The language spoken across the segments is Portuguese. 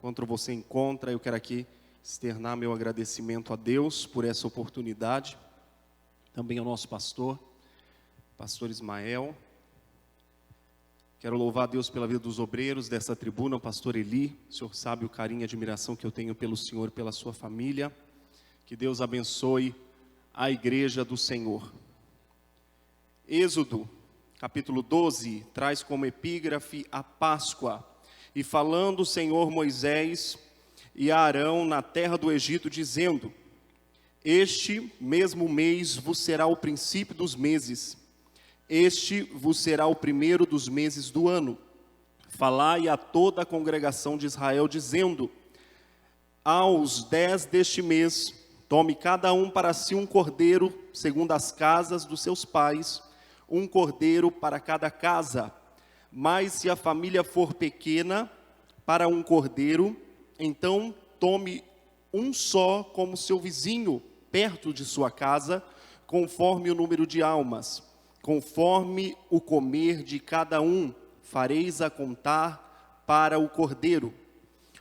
Enquanto você encontra, eu quero aqui externar meu agradecimento a Deus por essa oportunidade. Também ao nosso pastor Ismael. Quero louvar a Deus pela vida dos obreiros dessa tribuna, o pastor Eli. O senhor sabe o carinho e admiração que eu tenho pelo senhor e pela sua família. Que Deus abençoe a igreja do Senhor. Êxodo, capítulo 12, traz como epígrafe a Páscoa. E falando o Senhor Moisés e a Arão na terra do Egito, dizendo: este mesmo mês vos será o princípio dos meses. Este vos será o primeiro dos meses do ano. Falai a toda a congregação de Israel, dizendo: aos 10 deste mês, tome cada um para si um cordeiro, segundo as casas dos seus pais, um cordeiro para cada casa. Mas se a família for pequena, para um cordeiro, então tome um só como seu vizinho, perto de sua casa, conforme o número de almas. Conforme o comer de cada um, fareis a contar para o cordeiro.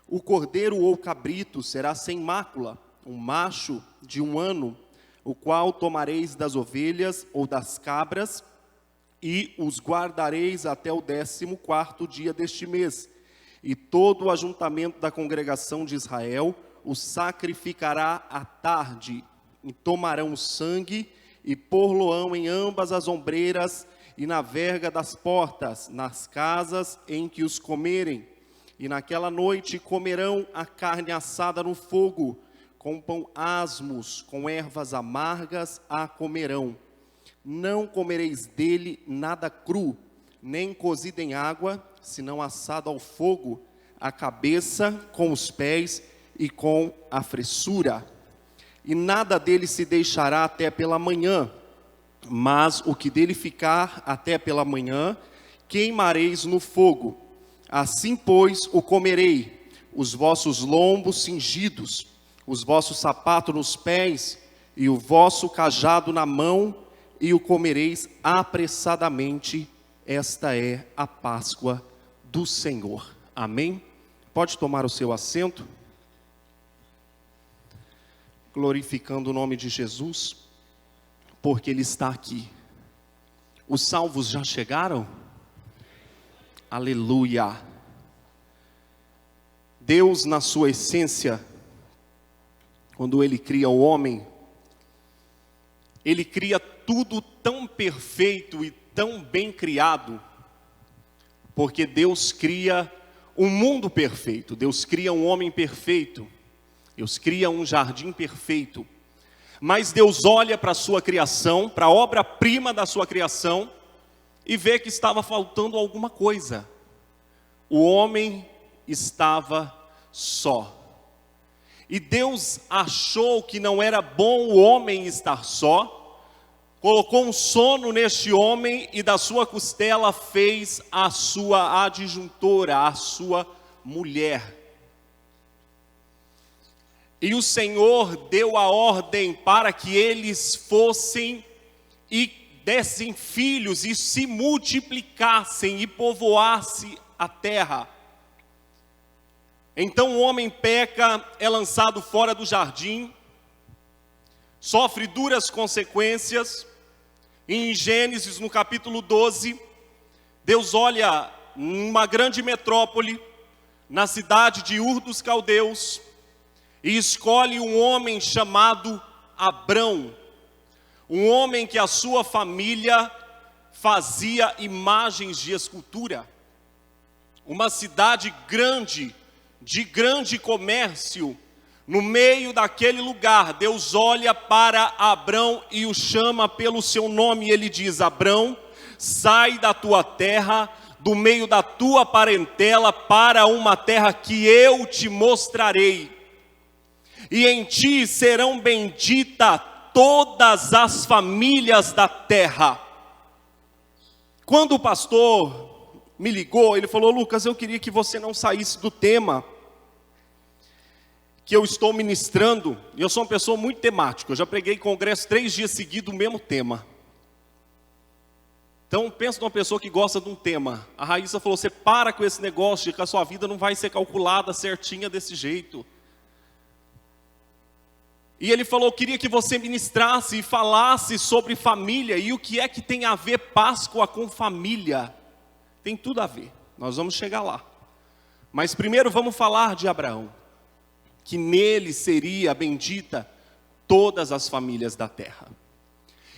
O cordeiro ou cabrito será sem mácula, um macho de 1 ano, o qual tomareis das ovelhas ou das cabras, e os guardareis até o 14º dia deste mês. E todo o ajuntamento da congregação de Israel o sacrificará à tarde, e tomarão o sangue, e pôr-lo-ão em ambas as ombreiras, e na verga das portas, nas casas em que os comerem. E naquela noite comerão a carne assada no fogo, com pão asmos, com ervas amargas a comerão. Não comereis dele nada cru, nem cozido em água, senão assado ao fogo, a cabeça com os pés e com a fressura. E nada dele se deixará até pela manhã, mas o que dele ficar até pela manhã, queimareis no fogo. Assim, pois, o comerei, os vossos lombos cingidos, os vossos sapatos nos pés, e o vosso cajado na mão, e o comereis apressadamente. Esta é a Páscoa do Senhor. Amém? Pode tomar o seu assento. Glorificando o nome de Jesus, porque Ele está aqui. Os salvos já chegaram? Aleluia! Deus, na sua essência, quando Ele cria o homem, Ele cria tudo tão perfeito e tão bem criado, porque Deus cria um mundo perfeito, Deus cria um homem perfeito, Deus cria um jardim perfeito. Mas Deus olha para a sua criação, para a obra-prima da sua criação, e vê que estava faltando alguma coisa. O homem estava só. E Deus achou que não era bom o homem estar só, colocou um sono neste homem e da sua costela fez a sua adjuntora, a sua mulher. E o Senhor deu a ordem para que eles fossem e dessem filhos e se multiplicassem e povoassem a terra. Então o homem peca, é lançado fora do jardim, sofre duras consequências. E em Gênesis, no capítulo 12, Deus olha numa grande metrópole, na cidade de Ur dos Caldeus, e escolhe um homem chamado Abrão, um homem que a sua família fazia imagens de escultura, uma cidade grande, de grande comércio. No meio daquele lugar, Deus olha para Abrão e o chama pelo seu nome, e ele diz: Abrão, sai da tua terra, do meio da tua parentela, para uma terra que eu te mostrarei. E em ti serão benditas todas as famílias da terra. Quando o pastor me ligou, ele falou: Lucas, eu queria que você não saísse do tema que eu estou ministrando. E eu sou uma pessoa muito temática, eu já preguei em congresso 3 dias seguidos o mesmo tema. Então, pensa numa pessoa que gosta de um tema. A Raíssa falou, você para com esse negócio de que a sua vida não vai ser calculada certinha desse jeito. E ele falou, queria que você ministrasse e falasse sobre família. E o que é que tem a ver Páscoa com família? Tem tudo a ver, nós vamos chegar lá. Mas primeiro vamos falar de Abraão. Que nele seria bendita todas as famílias da terra.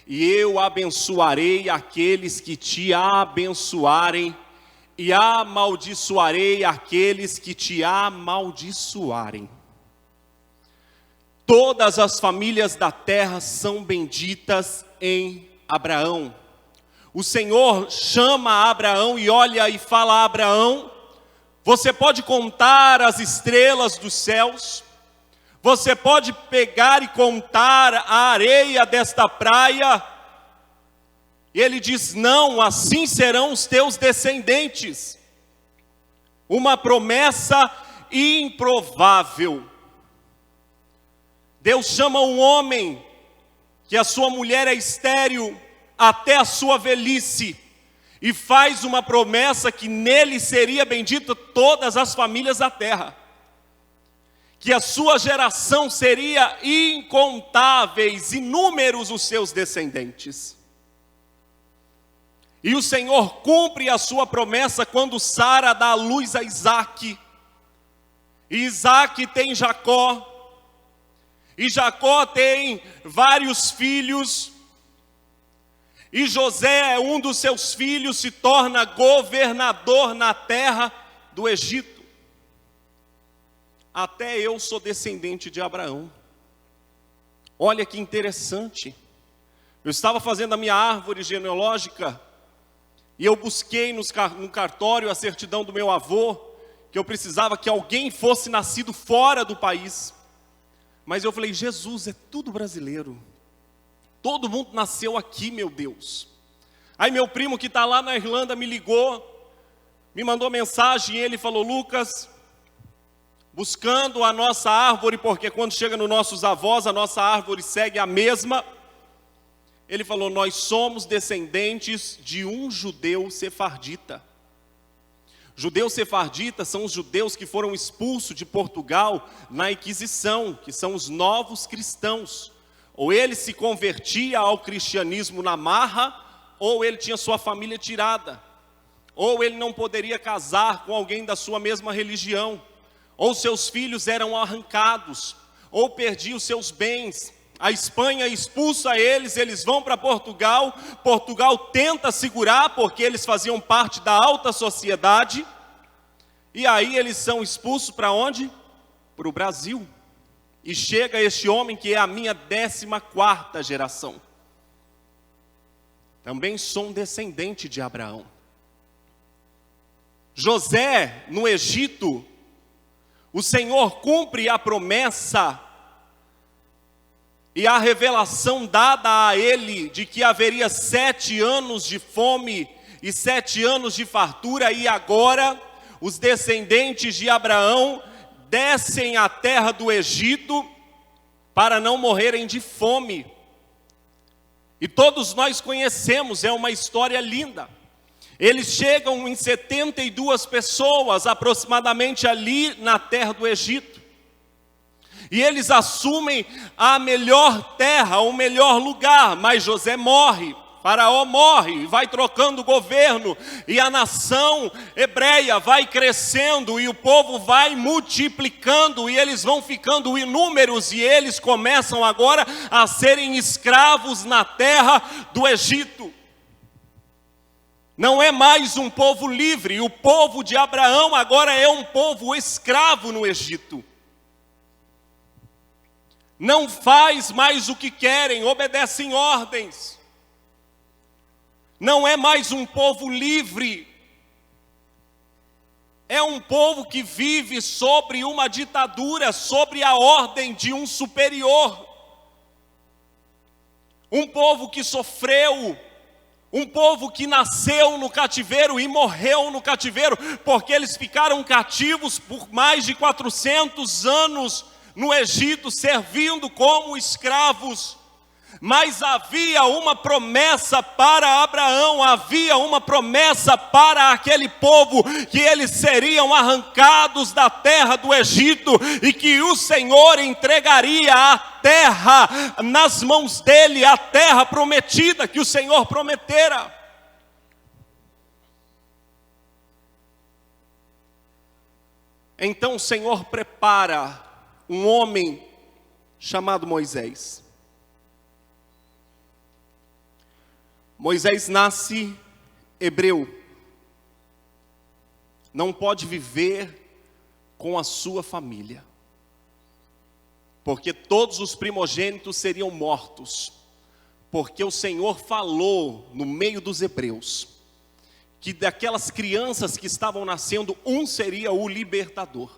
E eu abençoarei aqueles que te abençoarem, e amaldiçoarei aqueles que te amaldiçoarem. Todas as famílias da terra são benditas em Abraão. O Senhor chama Abraão e olha e fala a Abraão, você pode contar as estrelas dos céus, você pode pegar e contar a areia desta praia. E ele diz, não, assim serão os teus descendentes. Uma promessa improvável. Deus chama um homem, que a sua mulher é estéril, até a sua velhice, e faz uma promessa que nele seria bendita todas as famílias da terra. Que a sua geração seria incontáveis, inúmeros os seus descendentes. E o Senhor cumpre a sua promessa quando Sara dá à luz a Isaque. E Isaque tem Jacó. E Jacó tem vários filhos. E José, um dos seus filhos, se torna governador na terra do Egito. Até eu sou descendente de Abraão. Olha que interessante. Eu estava fazendo a minha árvore genealógica e eu busquei no cartório a certidão do meu avô, que eu precisava que alguém fosse nascido fora do país. Mas eu falei, Jesus, é tudo brasileiro. Todo mundo nasceu aqui, meu Deus. Aí meu primo que está lá na Irlanda me ligou, me mandou mensagem e ele falou, Lucas, buscando a nossa árvore, porque quando chega nos nossos avós, a nossa árvore segue a mesma. Ele falou, nós somos descendentes de um judeu sefardita. Judeus sefarditas são os judeus que foram expulsos de Portugal na Inquisição, que são os novos cristãos. Ou ele se convertia ao cristianismo na marra, ou ele tinha sua família tirada. Ou ele não poderia casar com alguém da sua mesma religião. Ou seus filhos eram arrancados, ou perdiam seus bens. A Espanha expulsa eles, eles vão para Portugal. Portugal tenta segurar, porque eles faziam parte da alta sociedade. E aí eles são expulsos para onde? Para o Brasil. E chega este homem que é a minha 14ª geração. Também sou um descendente de Abraão. José, no Egito, o Senhor cumpre a promessa e a revelação dada a ele de que haveria 7 anos de fome e 7 anos de fartura. E agora os descendentes de Abraão descem à terra do Egito para não morrerem de fome. E todos nós conhecemos, é uma história linda. Eles chegam em 72 pessoas aproximadamente ali na terra do Egito. E eles assumem a melhor terra, o melhor lugar, mas José morre, Faraó morre, vai trocando o governo, e a nação hebreia vai crescendo, e o povo vai multiplicando, e eles vão ficando inúmeros, e eles começam agora a serem escravos na terra do Egito. Não é mais um povo livre, o povo de Abraão agora é um povo escravo no Egito. Não faz mais o que querem, obedecem ordens. Não é mais um povo livre. É um povo que vive sobre uma ditadura, sobre a ordem de um superior. Um povo que sofreu, um povo que nasceu no cativeiro e morreu no cativeiro, porque eles ficaram cativos por mais de 400 anos no Egito, servindo como escravos. Mas havia uma promessa para Abraão, havia uma promessa para aquele povo, que eles seriam arrancados da terra do Egito, e que o Senhor entregaria a terra nas mãos dele, a terra prometida que o Senhor prometera. Então o Senhor prepara um homem chamado Moisés. Moisés nasce hebreu, não pode viver com a sua família, porque todos os primogênitos seriam mortos, porque o Senhor falou no meio dos hebreus, que daquelas crianças que estavam nascendo, um seria o libertador.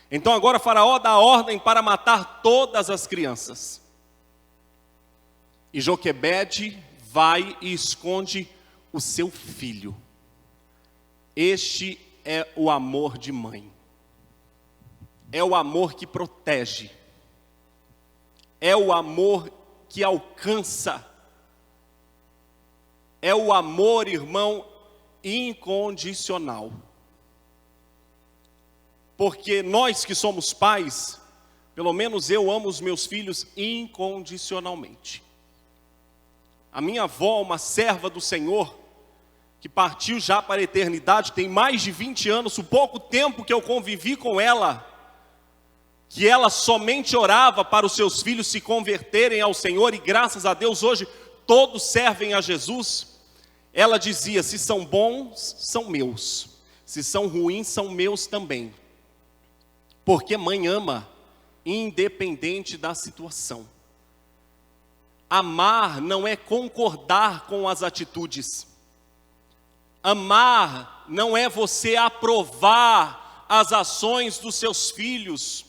Então agora Faraó dá ordem para matar todas as crianças, e Joquebede vai e esconde o seu filho. Este é o amor de mãe. É o amor que protege. É o amor que alcança. É o amor, irmão, incondicional. Porque nós que somos pais, pelo menos eu amo os meus filhos incondicionalmente. A minha avó, uma serva do Senhor, que partiu já para a eternidade, tem mais de 20 anos, o pouco tempo que eu convivi com ela, que ela somente orava para os seus filhos se converterem ao Senhor, e graças a Deus hoje todos servem a Jesus. Ela dizia: se são bons, são meus, se são ruins, são meus também. Porque mãe ama, independente da situação. Amar não é concordar com as atitudes. Amar não é você aprovar as ações dos seus filhos.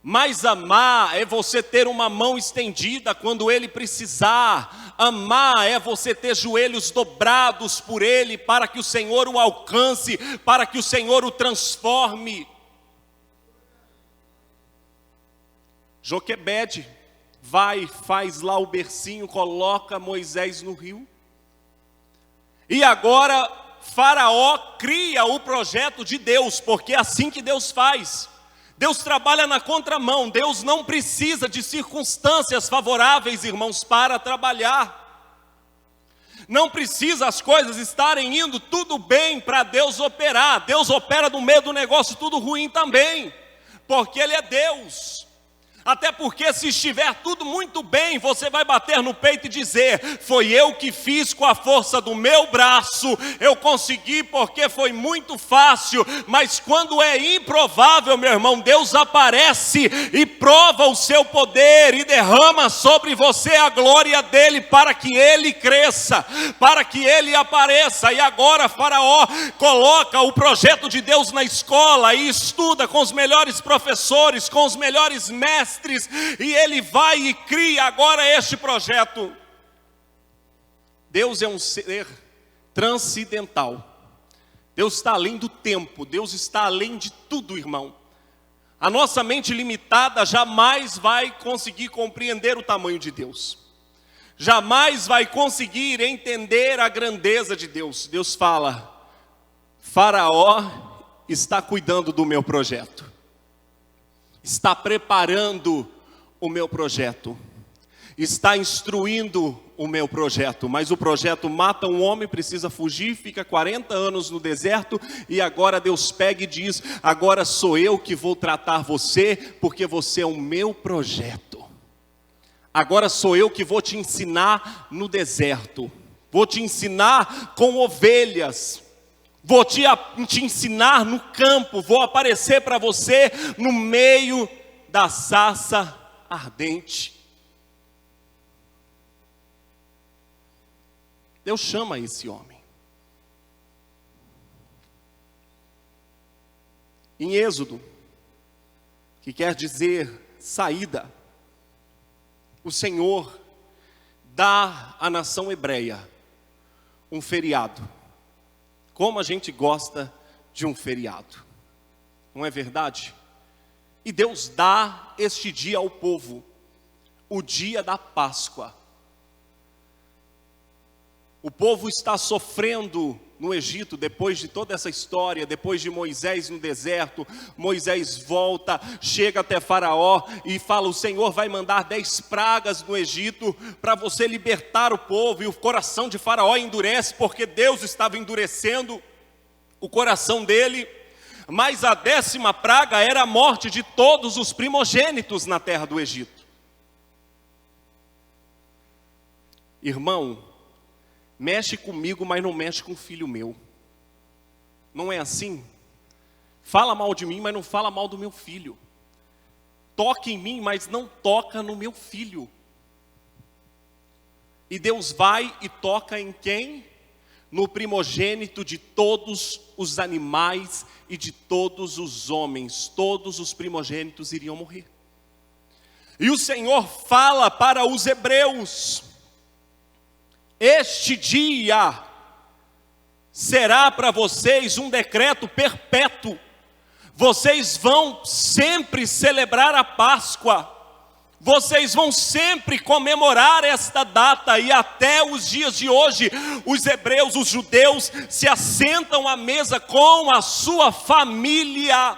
Mas amar é você ter uma mão estendida quando ele precisar. Amar é você ter joelhos dobrados por ele, para que o Senhor o alcance, para que o Senhor o transforme. Joquebede vai, faz lá o bercinho, coloca Moisés no rio. E agora Faraó cria o projeto de Deus, porque é assim que Deus faz. Deus trabalha na contramão. Deus não precisa de circunstâncias favoráveis, irmãos, para trabalhar. Não precisa as coisas estarem indo tudo bem para Deus operar. Deus opera no meio do negócio tudo ruim também, porque Ele é Deus. Até porque se estiver tudo muito bem, você vai bater no peito e dizer: foi eu que fiz com a força do meu braço, eu consegui porque foi muito fácil. Mas quando é improvável, meu irmão, Deus aparece e prova o seu poder e derrama sobre você a glória dele, para que ele cresça, para que ele apareça. E agora Faraó coloca o projeto de Deus na escola e estuda com os melhores professores, com os melhores mestres, e ele vai e cria agora este projeto. Deus é um ser transcendental. Deus está além do tempo, Deus está além de tudo, irmão. A nossa mente limitada jamais vai conseguir compreender o tamanho de Deus. Jamais vai conseguir entender a grandeza de Deus. Deus fala: Faraó está cuidando do meu projeto, está preparando o meu projeto, está instruindo o meu projeto. Mas o projeto mata um homem, precisa fugir, fica 40 anos no deserto, e agora Deus pega e diz: agora sou eu que vou tratar você, porque você é o meu projeto. Agora sou eu que vou te ensinar no deserto, vou te ensinar com ovelhas, vou te ensinar no campo, vou aparecer para você no meio da sarça ardente. Deus chama esse homem. Em Êxodo, que quer dizer saída, o Senhor dá à nação hebreia um feriado. Como a gente gosta de um feriado, não é verdade? E Deus dá este dia ao povo, o dia da Páscoa. O povo está sofrendo no Egito, depois de toda essa história, depois de Moisés no deserto. Moisés volta, chega até Faraó e fala: o Senhor vai mandar 10 pragas no Egito para você libertar o povo. E o coração de Faraó endurece, porque Deus estava endurecendo o coração dele. Mas a 10ª praga era a morte de todos os primogênitos na terra do Egito. Irmão, mexe comigo, mas não mexe com o filho meu. Não é assim? Fala mal de mim, mas não fala mal do meu filho. Toca em mim, mas não toca no meu filho. E Deus vai e toca em quem? No primogênito de todos os animais e de todos os homens. Todos os primogênitos iriam morrer. E o Senhor fala para os hebreus: este dia será para vocês um decreto perpétuo. Vocês vão sempre celebrar a Páscoa. Vocês vão sempre comemorar esta data. E até os dias de hoje, os hebreus, os judeus, se assentam à mesa com a sua família.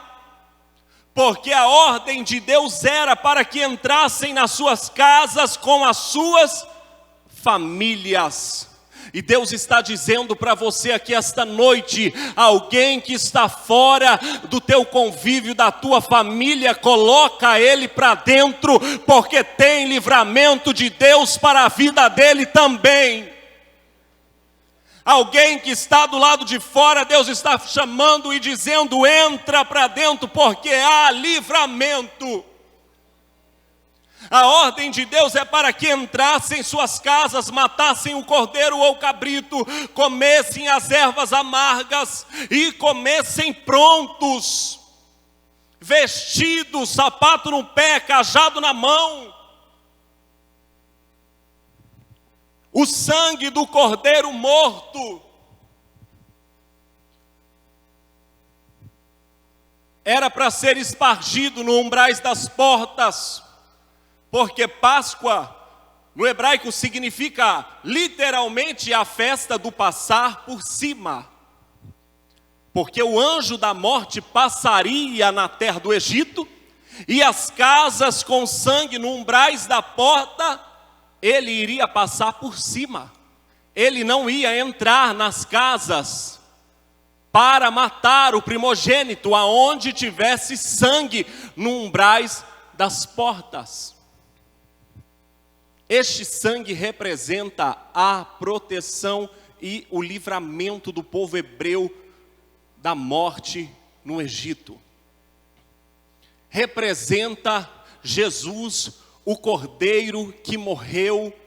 Porque a ordem de Deus era para que entrassem nas suas casas com as suas famílias. E Deus está dizendo para você aqui esta noite: alguém que está fora do teu convívio, da tua família, coloca ele para dentro, porque tem livramento de Deus para a vida dele também. Alguém que está do lado de fora, Deus está chamando e dizendo: entra para dentro, porque há livramento. A ordem de Deus é para que entrassem em suas casas, matassem o cordeiro ou o cabrito, comessem as ervas amargas e comessem prontos, vestidos, sapato no pé, cajado na mão. O sangue do cordeiro morto era para ser espargido no umbrais das portas. Porque Páscoa, no hebraico, significa literalmente a festa do passar por cima. Porque o anjo da morte passaria na terra do Egito, e as casas com sangue no umbrais da porta, ele iria passar por cima. Ele não ia entrar nas casas para matar o primogênito, aonde tivesse sangue no umbrais das portas. Este sangue representa a proteção e o livramento do povo hebreu da morte no Egito. Representa Jesus, o cordeiro que morreu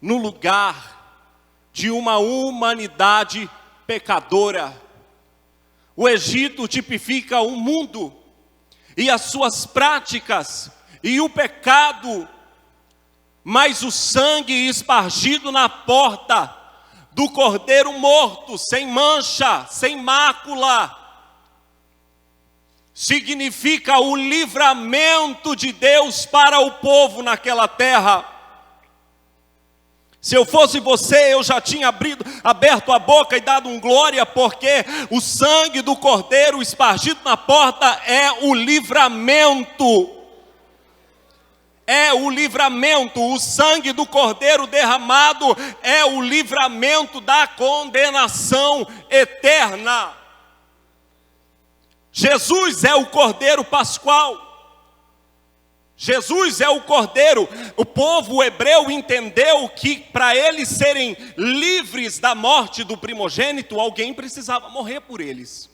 no lugar de uma humanidade pecadora. O Egito tipifica o mundo e as suas práticas e o pecado. Mas o sangue espargido na porta do cordeiro morto, sem mancha, sem mácula, significa o livramento de Deus para o povo naquela terra. Se eu fosse você, eu já tinha aberto a boca e dado um glória, porque o sangue do cordeiro espargido na porta é o livramento. É o livramento. O sangue do cordeiro derramado é o livramento da condenação eterna. Jesus é o cordeiro pascual. Jesus é o cordeiro. O povo hebreu entendeu que para eles serem livres da morte do primogênito, alguém precisava morrer por eles.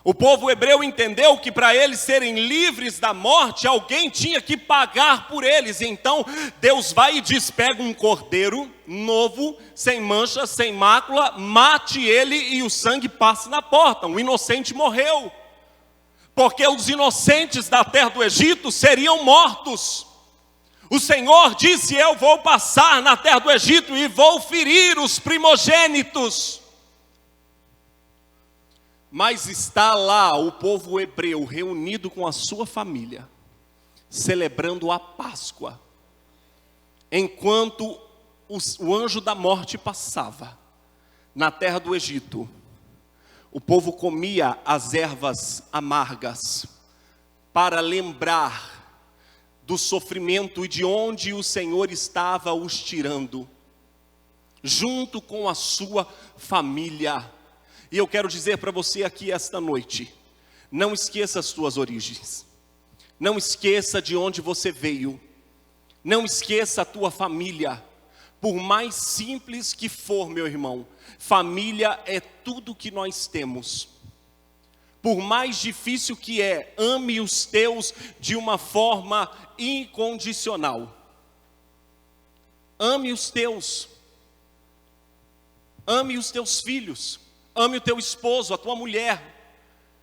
O povo hebreu entendeu que para eles serem livres da morte, alguém tinha que pagar por eles. Então Deus vai e diz: pega um cordeiro novo, sem mancha, sem mácula, mate ele e o sangue passe na porta. Um inocente morreu, porque os inocentes da terra do Egito seriam mortos. O Senhor disse: eu vou passar na terra do Egito e vou ferir os primogênitos. Mas está lá o povo hebreu reunido com a sua família, celebrando a Páscoa. enquanto o anjo da morte passava na terra do Egito, o povo comia as ervas amargas para lembrar do sofrimento e de onde o Senhor estava os tirando, junto com a sua família. E eu quero dizer para você aqui esta noite, não esqueça as suas origens, não esqueça de onde você veio, não esqueça a tua família. Por mais simples que for, meu irmão, família é tudo que nós temos. Por mais difícil que é, ame os teus de uma forma incondicional. Ame os teus. Ame os teus filhos. Ame o teu esposo, a tua mulher.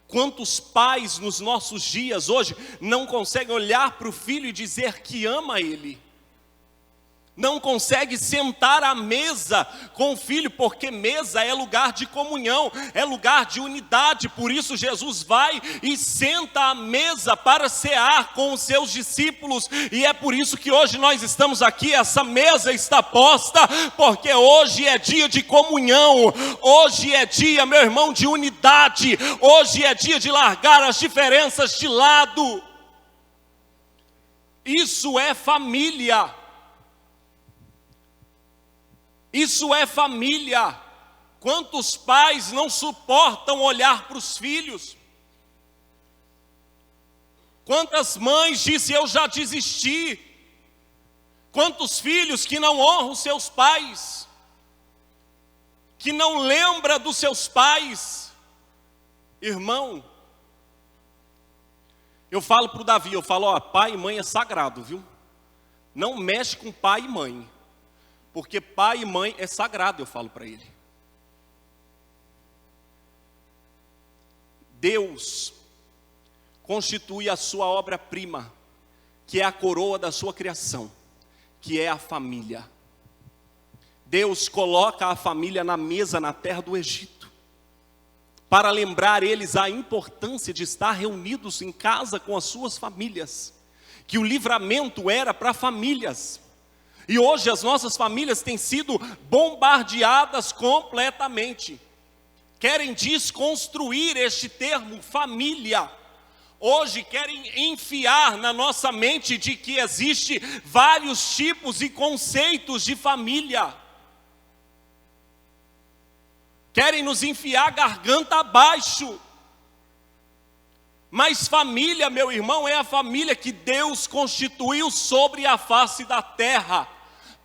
Quantos pais nos nossos dias hoje não conseguem olhar para o filho e dizer que ama ele? Não consegue sentar à mesa com o filho, porque mesa é lugar de comunhão, é lugar de unidade. Por isso Jesus vai e senta à mesa para cear com os seus discípulos. E é por isso que hoje nós estamos aqui, essa mesa está posta, porque hoje é dia de comunhão, hoje é dia, meu irmão, de unidade, hoje é dia de largar as diferenças de lado. Isso é família. Isso é família. Quantos pais não suportam olhar para os filhos? Quantas mães dizem, eu já desisti? Quantos filhos que não honram seus pais? Que não lembra dos seus pais? Irmão, eu falo para o Davi, eu falo, ó, pai e mãe é sagrado, viu? Não mexe com pai e mãe. Porque pai e mãe é sagrado, eu falo para ele. Deus constitui a sua obra-prima, que é a coroa da sua criação, que é a família. Deus coloca a família na mesa na terra do Egito, para lembrar eles a importância de estar reunidos em casa com as suas famílias, que o livramento era para famílias. E hoje as nossas famílias têm sido bombardeadas completamente. Querem desconstruir este termo família. Hoje querem enfiar na nossa mente de que existe vários tipos e conceitos de família. Querem nos enfiar a garganta abaixo. Mas família, meu irmão, é a família que Deus constituiu sobre a face da terra,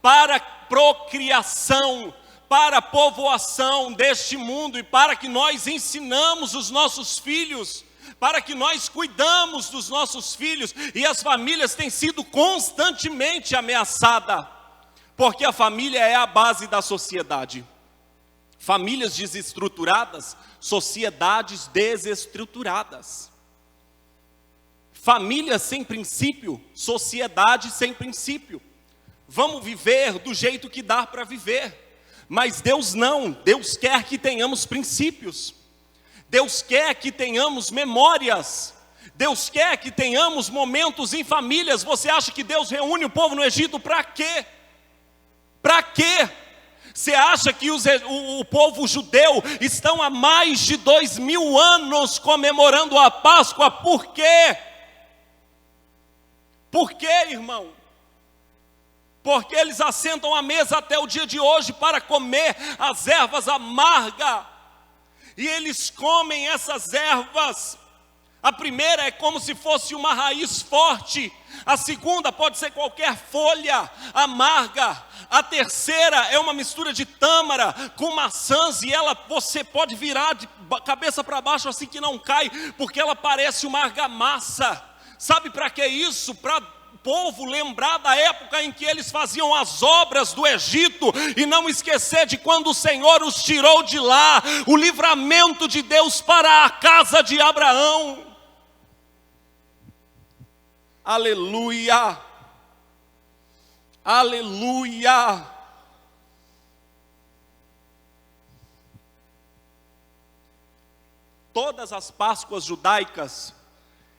para procriação, para povoação deste mundo, e para que nós ensinamos os nossos filhos, para que nós cuidamos dos nossos filhos. E as famílias têm sido constantemente ameaçadas, porque a família é a base da sociedade. Famílias desestruturadas, sociedades desestruturadas. Família sem princípio, sociedade sem princípio. Vamos viver do jeito que dá para viver. Mas Deus não, Deus quer que tenhamos princípios. Deus quer que tenhamos memórias. Deus quer que tenhamos momentos em famílias. Você acha que Deus reúne o povo no Egito para quê? Para quê? Você acha que o povo judeu estão há mais de 2000 anos comemorando a Páscoa? Por quê? Por quê, irmão? Porque eles assentam à mesa até o dia de hoje para comer as ervas amargas. E eles comem essas ervas. A primeira é como se fosse uma raiz forte. A segunda pode ser qualquer folha amarga. A terceira é uma mistura de tâmara com maçãs, e você pode virar de cabeça para baixo assim que não cai, porque ela parece uma argamassa. Sabe para que isso? Para o povo lembrar da época em que eles faziam as obras do Egito e não esquecer de quando o Senhor os tirou de lá, o livramento de Deus para a casa de Abraão. Aleluia! Aleluia! Todas as Páscoas judaicas,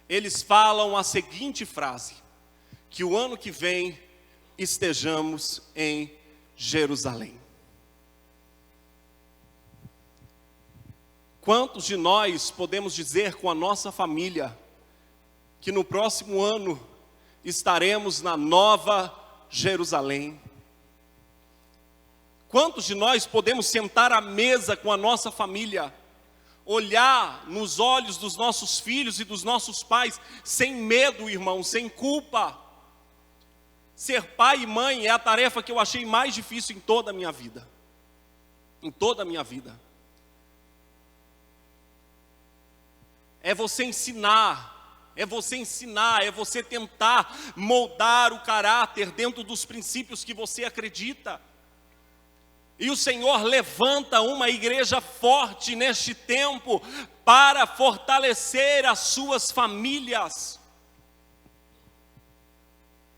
eles falam a seguinte frase: que o ano que vem estejamos em Jerusalém. Quantos de nós podemos dizer com a nossa família que no próximo ano estaremos na Nova Jerusalém? Quantos de nós podemos sentar à mesa com a nossa família, olhar nos olhos dos nossos filhos e dos nossos pais, sem medo, irmão, sem culpa? Ser pai e mãe é a tarefa que eu achei mais difícil em toda a minha vida. Em toda a minha vida. É você ensinar, é você tentar moldar o caráter dentro dos princípios que você acredita. E o Senhor levanta uma igreja forte neste tempo para fortalecer as suas famílias.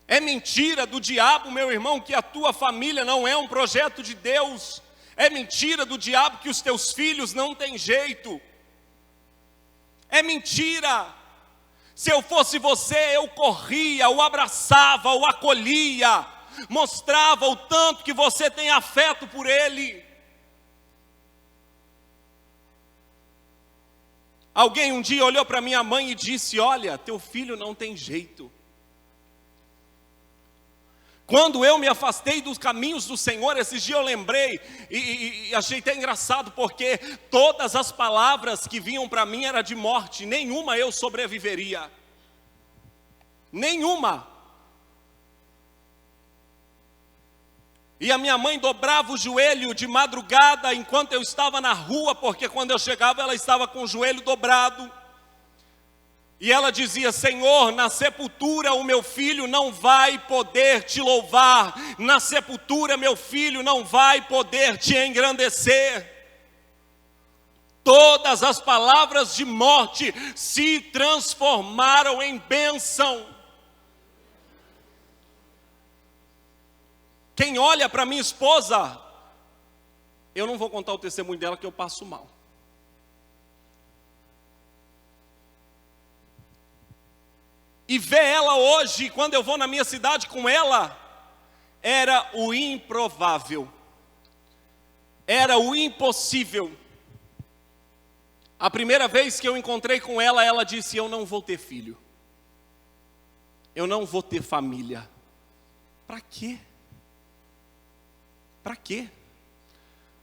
É mentira do diabo, meu irmão, que a tua família não é um projeto de Deus. É mentira do diabo que os teus filhos não têm jeito. É mentira. Se eu fosse você, eu corria, o abraçava, o acolhia, mostrava o tanto que você tem afeto por ele. Alguém um dia olhou para minha mãe e disse: olha, teu filho não tem jeito. Quando eu me afastei dos caminhos do Senhor, esses dias eu lembrei e achei até engraçado, porque todas as palavras que vinham para mim era de morte, nenhuma eu sobreviveria. Nenhuma. E a minha mãe dobrava o joelho de madrugada enquanto eu estava na rua, porque quando eu chegava ela estava com o joelho dobrado. E ela dizia: Senhor, na sepultura o meu filho não vai poder te louvar, na sepultura meu filho não vai poder te engrandecer. Todas as palavras de morte se transformaram em bênção. Quem olha para minha esposa, eu não vou contar o testemunho dela que eu passo mal. E ver ela hoje, quando eu vou na minha cidade com ela, era o improvável, era o impossível. A primeira vez que eu encontrei com ela, ela disse: eu não vou ter filho, eu não vou ter família. Para quê? Para quê?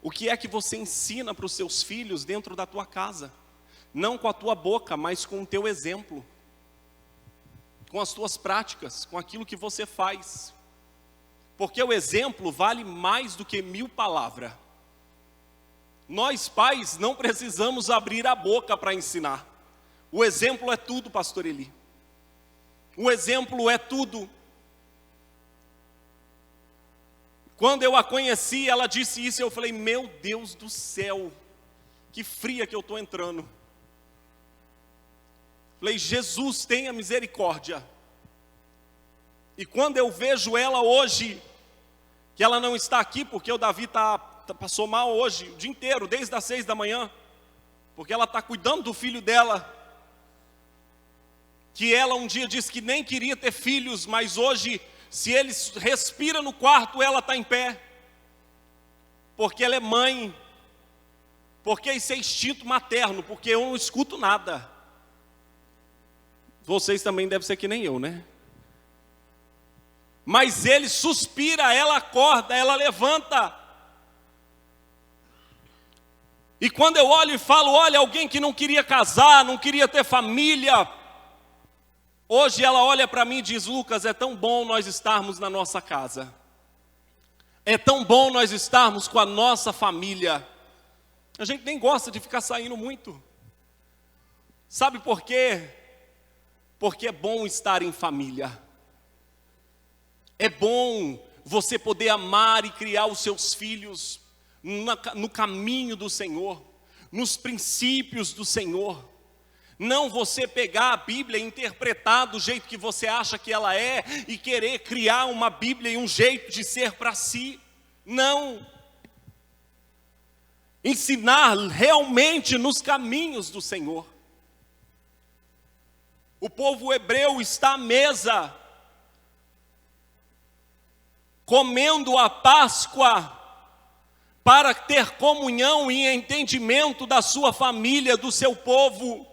O que é que você ensina para os seus filhos dentro da tua casa? Não com a tua boca, mas com o teu exemplo. Com as tuas práticas, com aquilo que você faz. Porque o exemplo vale mais do que 1000 palavras. Nós pais não precisamos abrir a boca para ensinar. O exemplo é tudo, pastor Eli. O exemplo é tudo. Quando eu a conheci, ela disse isso e eu falei: meu Deus do céu, que fria que eu estou entrando. Falei: Jesus, tenha misericórdia. E quando eu vejo ela hoje, que ela não está aqui, porque o Davi passou mal hoje, o dia inteiro, desde as 6 da manhã, porque ela está cuidando do filho dela, que ela um dia disse que nem queria ter filhos, mas hoje, se ele respira no quarto, ela está em pé, porque ela é mãe, porque isso é instinto materno, porque eu não escuto nada. Vocês também devem ser que nem eu, né? Mas ele suspira, ela acorda, ela levanta. E quando eu olho e falo: olha, alguém que não queria casar, não queria ter família, hoje ela olha para mim e diz: Lucas, é tão bom nós estarmos na nossa casa. É tão bom nós estarmos com a nossa família. A gente nem gosta de ficar saindo muito. Sabe por quê? Porque é bom estar em família. É bom você poder amar e criar os seus filhos no caminho do Senhor, nos princípios do Senhor. Não você pegar a Bíblia e interpretar do jeito que você acha que ela é e querer criar uma Bíblia e um jeito de ser para si. Não. Ensinar realmente nos caminhos do Senhor. O povo hebreu está à mesa. comendo a Páscoa para ter comunhão e entendimento da sua família, do seu povo.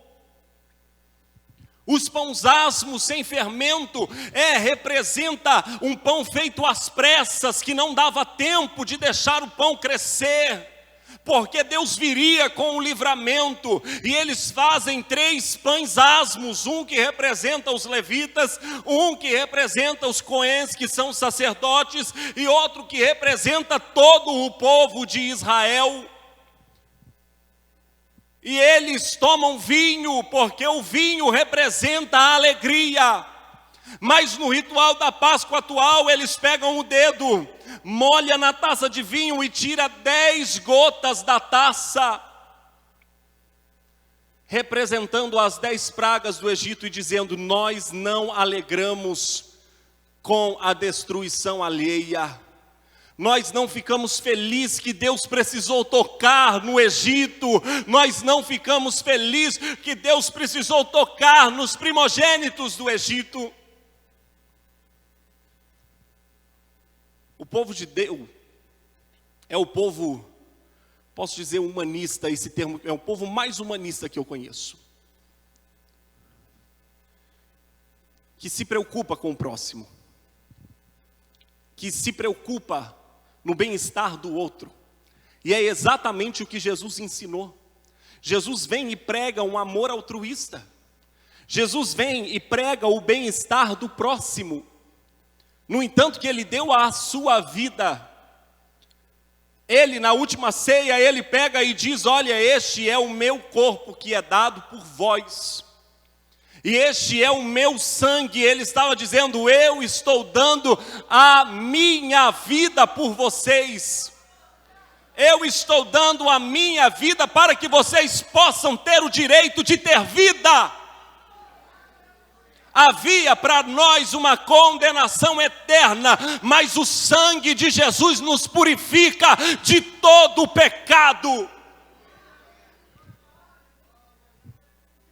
Os pães asmos sem fermento representa um pão feito às pressas, que não dava tempo de deixar o pão crescer, porque Deus viria com o livramento, e eles fazem 3 pães asmos, um que representa os levitas, um que representa os coens, que são sacerdotes, e outro que representa todo o povo de Israel. E eles tomam vinho, porque o vinho representa a alegria. Mas no ritual da Páscoa atual, eles pegam o dedo, molha na taça de vinho e tira 10 gotas da taça, representando as 10 pragas do Egito e dizendo: nós não alegramos com a destruição alheia. Nós não ficamos felizes que Deus precisou tocar no Egito. Nós não ficamos felizes que Deus precisou tocar nos primogênitos do Egito. O povo de Deus é o povo, posso dizer humanista, esse termo é o povo mais humanista que eu conheço. Que se preocupa com o próximo. Que se preocupa no bem-estar do outro. E é exatamente o que Jesus ensinou. Jesus vem e prega um amor altruísta. Jesus vem e prega o bem-estar do próximo. No entanto que ele deu a sua vida. Ele, na última ceia, ele pega e diz: olha, este é o meu corpo que é dado por vós. E este é o meu sangue. Ele estava dizendo: eu estou dando a minha vida por vocês. Eu estou dando a minha vida para que vocês possam ter o direito de ter vida. Havia para nós uma condenação eterna, mas o sangue de Jesus nos purifica de todo o pecado.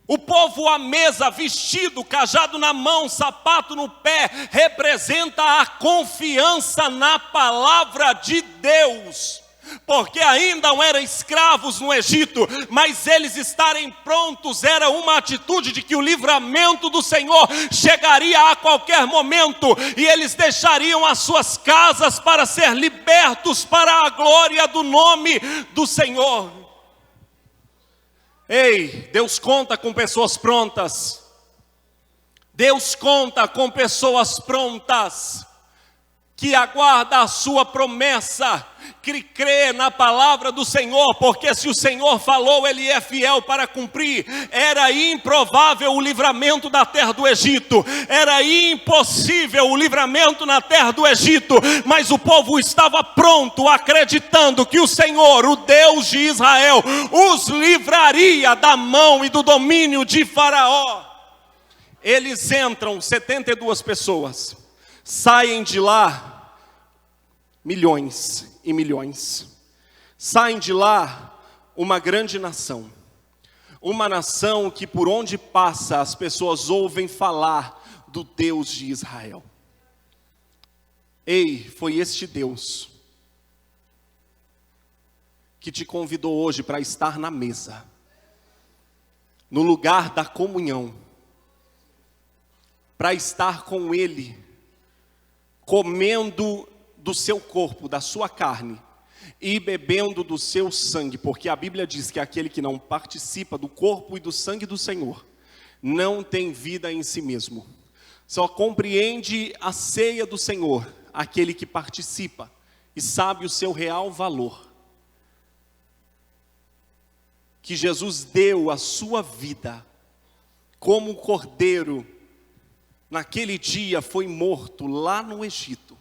O povo à mesa, vestido, cajado na mão, sapato no pé, representa a confiança na palavra de Deus. Porque ainda não eram escravos no Egito, mas eles estarem prontos era uma atitude de que o livramento do Senhor chegaria a qualquer momento, e eles deixariam as suas casas para ser libertos para a glória do nome do Senhor. Ei, Deus conta com pessoas prontas. Deus conta com pessoas prontas, que aguarda a sua promessa, que crê na palavra do Senhor, porque se o Senhor falou, Ele é fiel para cumprir. Era improvável o livramento da terra do Egito, era impossível o livramento na terra do Egito, mas o povo estava pronto, acreditando que o Senhor, o Deus de Israel, os livraria da mão e do domínio de Faraó. Eles entram, 72 pessoas, saem de lá milhões e milhões. Saem de lá uma grande nação. Uma nação que por onde passa as pessoas ouvem falar do Deus de Israel. Ei, foi este Deus que te convidou hoje para estar na mesa, no lugar da comunhão, para estar com Ele, comendo do seu corpo, da sua carne, e bebendo do seu sangue, porque a Bíblia diz que aquele que não participa do corpo e do sangue do Senhor, não tem vida em si mesmo. Só compreende a ceia do Senhor aquele que participa e sabe o seu real valor. Que Jesus deu a sua vida como cordeiro, naquele dia foi morto lá no Egito,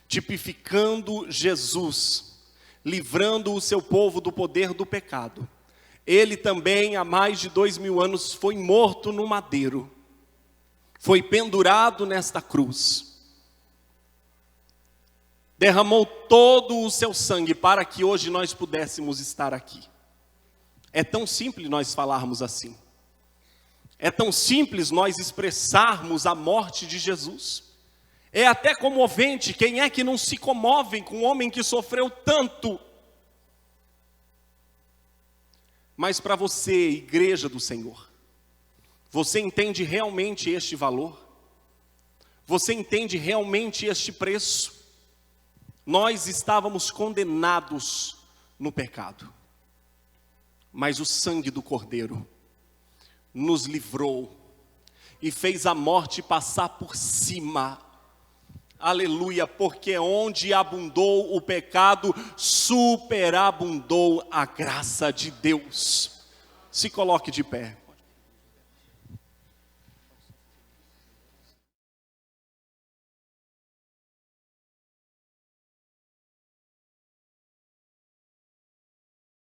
tipificando Jesus, livrando o seu povo do poder do pecado. Ele também, há mais de 2000 anos, foi morto no madeiro, foi pendurado nesta cruz, derramou todo o seu sangue para que hoje nós pudéssemos estar aqui. É tão simples nós falarmos assim. É tão simples nós expressarmos a morte de Jesus. É até comovente. Quem é que não se comove com um homem que sofreu tanto? Mas para você, igreja do Senhor, você entende realmente este valor? Você entende realmente este preço? Nós estávamos condenados no pecado, mas o sangue do Cordeiro nos livrou e fez a morte passar por cima. Aleluia, porque onde abundou o pecado, superabundou a graça de Deus. Se coloque de pé.